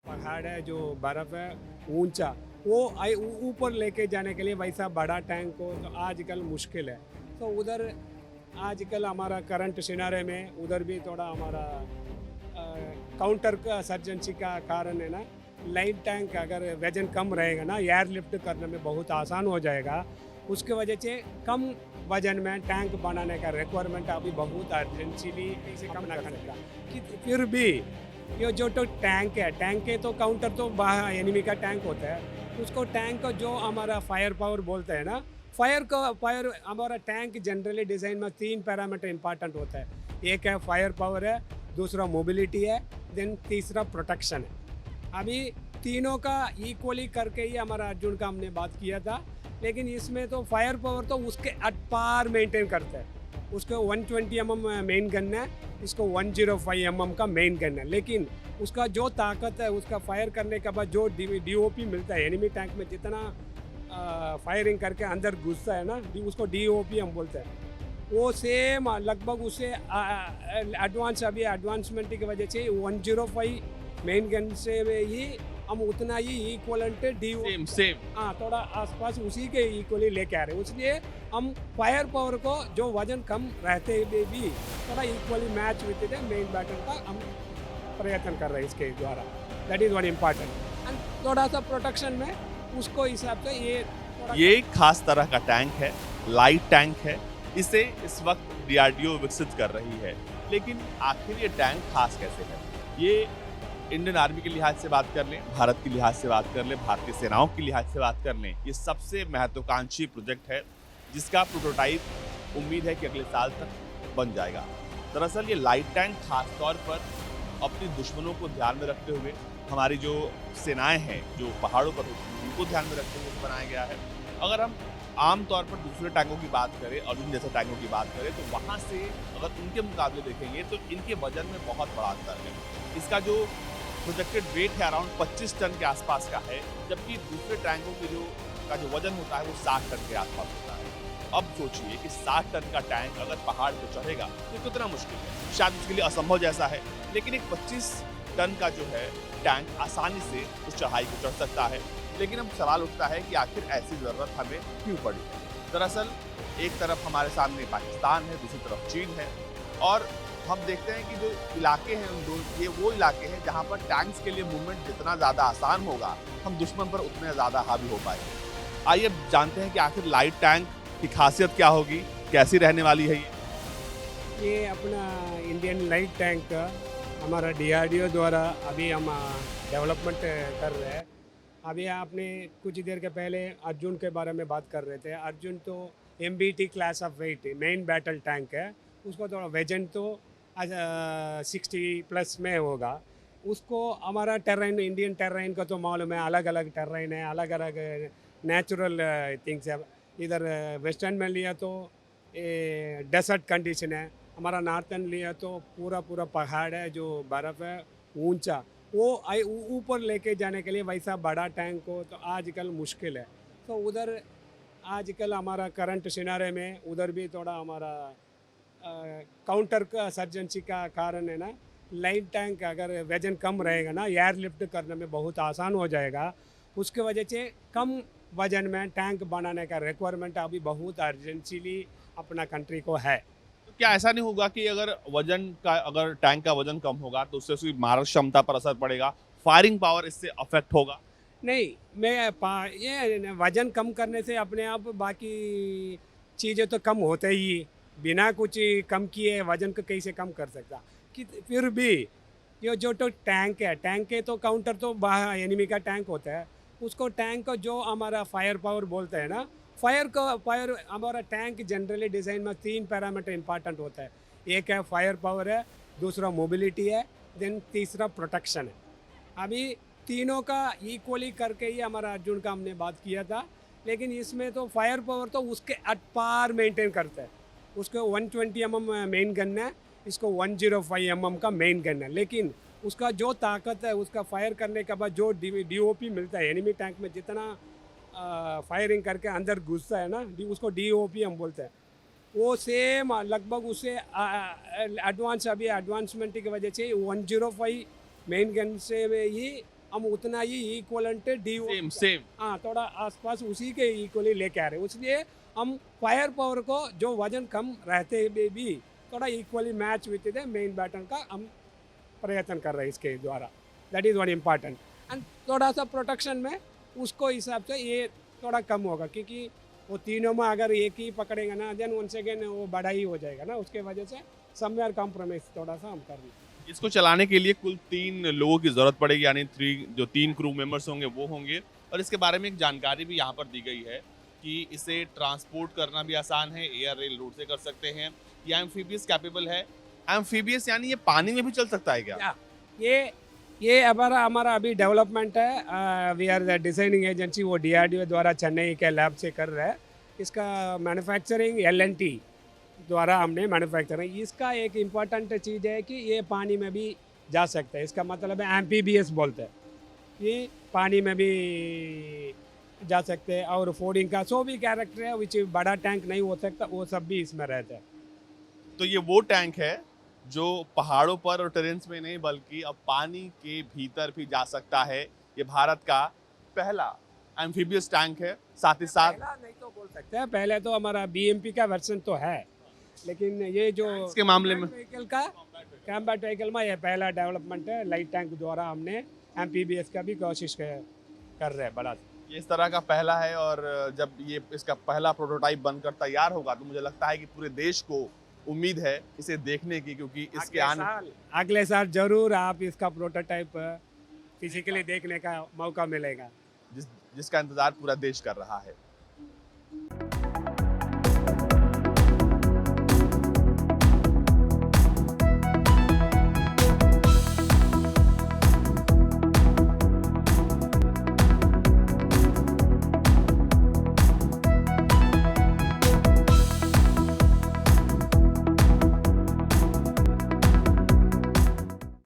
पहाड़ है जो बर्फ है ऊंचा वो ऊपर लेके जाने के लिए वैसा बड़ा टैंक हो तो आजकल मुश्किल है। तो उधर आजकल हमारा करंट सिनारे में उधर भी थोड़ा हमारा काउंटर का सर्जेंसी का कारण है ना। लाइट टैंक अगर वजन कम रहेगा ना एयर लिफ्ट करने में बहुत आसान हो जाएगा। उसके वजह से कम वजन में टैंक बनाने का रिक्वायरमेंट अभी बहुत अर्जेंसीली इसे कम ना करेगा कि फिर भी ये जो तो टैंक है तो काउंटर तो बाहर एनिमी का टैंक होता है। उसको टैंक को जो हमारा फायर पावर बोलते हैं ना, फायर हमारा टैंक जनरली डिज़ाइन में 3 पैरामीटर इंपॉर्टेंट होता है। एक है फायर पावर है, दूसरा मोबिलिटी है, देन तीसरा प्रोटेक्शन है। अभी तीनों का इक्वली करके ही हमारा अर्जुन का हमने बात किया था, लेकिन इसमें तो फायर पावर तो उसके अट पार मेंटेन करता है। उसको 120 मेन गन है, इसको 105 का मेन गन है, लेकिन उसका जो ताकत है उसका फायर करने के बाद जो डीओपी मिलता है एनिमी टैंक में, जितना फायरिंग करके अंदर घुसता है ना, उसको डीओपी हम बोलते हैं। वो सेम लगभग उसे अभी एडवांसमेंट की वजह से 105 मेन गन से ही हम उतना ही इक्वलेंट डी सेम सेम। हाँ थोड़ा आसपास उसी के इक्वली लेके आ रहे हैं। इसलिए हम फायर पावर को जो वजन कम रहते हुए भी थोड़ा equally match with the main battle का हम प्रयत्न कर रहे हैं इसके द्वारा। That is one important and थोड़ा सा प्रोटेक्शन में उसको हिसाब से ये ये एक खास तरह का टैंक है, लाइट टैंक है। इसे इस वक्त डीआरडीओ विकसित कर रही है। लेकिन आखिर ये टैंक खास कैसे है? ये इंडियन आर्मी के लिहाज से बात कर लें, भारत के लिहाज से बात कर लें, भारतीय सेनाओं के लिहाज से बात कर लें, ये सबसे महत्वाकांक्षी प्रोजेक्ट है जिसका प्रोटोटाइप उम्मीद है कि अगले साल तक बन जाएगा। दरअसल ये लाइट टैंक खास तौर पर अपने दुश्मनों को ध्यान में रखते हुए, हमारी जो सेनाएं हैं जो पहाड़ों पर होती हैं उनको ध्यान में रखते हुए बनाया गया है। अगर हम आम तौर पर दूसरे टैंकों की बात करें, अर्जुन जैसे टैंकों की बात करें, तो वहाँ से अगर उनके मुकाबले देखेंगे तो इनके वजन में बहुत बड़ा अंतर है। इसका जो प्रोजेक्टेड वेट है अराउंड 25 टन के आसपास का है, जबकि दूसरे टैंकों के जो वजन होता है वो 60 टन के आसपास होता है। अब सोचिए कि 60 टन का टैंक अगर पहाड़ पर चढ़ेगा तो कितना मुश्किल है, शायद उसके लिए असंभव जैसा है। लेकिन एक 25 टन का जो है टैंक आसानी से उस चढ़ाई को चढ़ सकता है। लेकिन अब सवाल उठता है कि आखिर ऐसी ज़रूरत हमें क्यों पड़ी? दरअसल एक तरफ हमारे सामने पाकिस्तान है, दूसरी तरफ चीन है, और हम देखते हैं कि जो इलाके हैं उन दो, ये वो इलाके हैं जहाँ पर टैंक्स के लिए मूवमेंट जितना ज़्यादा आसान होगा, हम दुश्मन पर उतने ज़्यादा हावी हो पाएंगे। आइए जानते हैं कि आखिर लाइट टैंक की खासियत क्या होगी, कैसी रहने वाली है ये अपना इंडियन लाइट टैंक का हमारा डीआरडीओ द्वारा अभी हम डेवलपमेंट कर रहे हैं। अभी आपने कुछ देर के पहले अर्जुन के बारे में बात कर रहे थे। अर्जुन तो MBT class of weight main battle tank है। उसको थोड़ा वजन तो 60 प्लस में होगा। उसको हमारा टेर्रेन, इंडियन टेर्रेन का तो मालूम है, अलग अलग टेर्रेन है, अलग अलग नेचुरल थिंग्स है। इधर वेस्टर्न में लिया तो डेसर्ट कंडीशन है, हमारा नॉर्थन लिया तो पूरा पूरा पहाड़ है जो बर्फ़ है ऊंचा, वो ऊपर लेके जाने के लिए वैसा बड़ा टैंक हो तो आजकल मुश्किल है। तो उधर आजकल हमारा करंट सिनारे में उधर भी थोड़ा हमारा काउंटर का सर्जेंसी का कारण है ना। लाइट टैंक अगर वजन कम रहेगा ना एयर लिफ्ट करने में बहुत आसान हो जाएगा। उसके वजह से कम वजन में टैंक बनाने का रिक्वायरमेंट अभी बहुत अर्जेंसीली अपना कंट्री को है। तो क्या ऐसा नहीं होगा कि अगर टैंक का वजन कम होगा तो उससे उसकी मारक क्षमता पर असर पड़ेगा, फायरिंग पावर इससे अफेक्ट होगा? नहीं, ये वजन कम करने से अपने आप बाकी चीज़ें तो कम होते ही, बिना कुछ कम किए वजन को कैसे कम कर सकता कि फिर भी ये जो तो टैंक है तो काउंटर तो बाहर एनिमी का टैंक होता है। उसको टैंक को जो हमारा फायर पावर बोलते हैं ना, फायर हमारा टैंक जनरली डिज़ाइन में 3 पैरामीटर इंपॉर्टेंट होता है। एक है फायर पावर है, दूसरा मोबिलिटी है, देन तीसरा प्रोटेक्शन है। अभी तीनों का इक्वली करके ही हमारा अर्जुन का हमने बात किया था, लेकिन इसमें तो फायर पावर तो उसके अट पार मेंटेन करता है। उसको 120 मेन गन है, इसको 105 का मेन गन है, लेकिन उसका जो ताकत है उसका फायर करने के बाद जो डीओपी मिलता है एनिमी टैंक में, जितना फायरिंग करके अंदर घुसता है ना, उसको डीओपी हम बोलते हैं। वो सेम लगभग उसे अभी एडवांसमेंट की वजह से 105 मेन गन से ही हम उतना ही इक्वलेंट डी सेम सेम हाँ थोड़ा आसपास उसी के इक्वली लेके आ रहे हैं, इसलिए हम फायर पावर को जो वजन कम रहते हुए भी थोड़ा equally match with the main battle का हम प्रयत्न कर रहे हैं इसके द्वारा। That is one important. And थोड़ा सा प्रोटेक्शन में उसको हिसाब से ये थोड़ा कम होगा, क्योंकि वो तीनों में अगर एक ही पकड़ेगा ना देन वन सेकेंड वो बड़ा ही हो जाएगा ना, उसके वजह से समवेयर कॉम्प्रोमाइज थोड़ा सा हम कर रहे हैं। इसको चलाने के लिए कुल 3 लोगों की जरूरत पड़ेगी, यानी 3 क्रू मेंबर्स होंगे वो होंगे। और इसके बारे में एक जानकारी भी यहाँ पर दी गई है कि इसे ट्रांसपोर्ट करना भी आसान है, एयर रेल रूट से कर सकते हैं। ये एम्फीबियस कैपेबल है। एम्फीबियस यानी ये पानी में भी चल सकता है क्या? या, ये हमारा अभी डेवलपमेंट है। We are the designing agency, वो DRDO द्वारा चेन्नई के लैब से कर रहा है। इसका मैन्युफैक्चरिंग L&T द्वारा हमने मैन्युफैक्चरिंग। इसका एक इम्पॉर्टेंट चीज़ है कि ये पानी में भी जा सकता है, इसका मतलब है एम्फीबियस बोलते हैं, ये पानी में भी जा सकते हैं। और फूडिंग का सो भी कैरेक्टर है, विच बड़ा टैंक नहीं हो सकता, वो सब भी इसमें रहता है। तो ये वो टैंक है जो पहाड़ों पर और टेरेन्स में नहीं बल्कि अब पानी के भीतर भी जा सकता है। ये भारत का पहला एम्फीबियस टैंक है। साथ ही साथ पहला नहीं तो बोल सकते हैं, पहले तो हमारा BMP का वर्जन तो है, लेकिन ये जो इसके मामले में व्हीकल का कॉम्बैट व्हीकल में ये पहला डेवलपमेंट है। लाइट टैंक द्वारा हमने एम्फीबियस का भी कोशिश कर रहे हैं बड़ा। ये इस तरह का पहला है और जब ये इसका पहला प्रोटोटाइप बनकर तैयार होगा तो मुझे लगता है कि पूरे देश को उम्मीद है इसे देखने की, क्योंकि इसके अगले साल जरूर आप इसका प्रोटोटाइप फिजिकली देखने का मौका मिलेगा, जिसका इंतजार पूरा देश कर रहा है।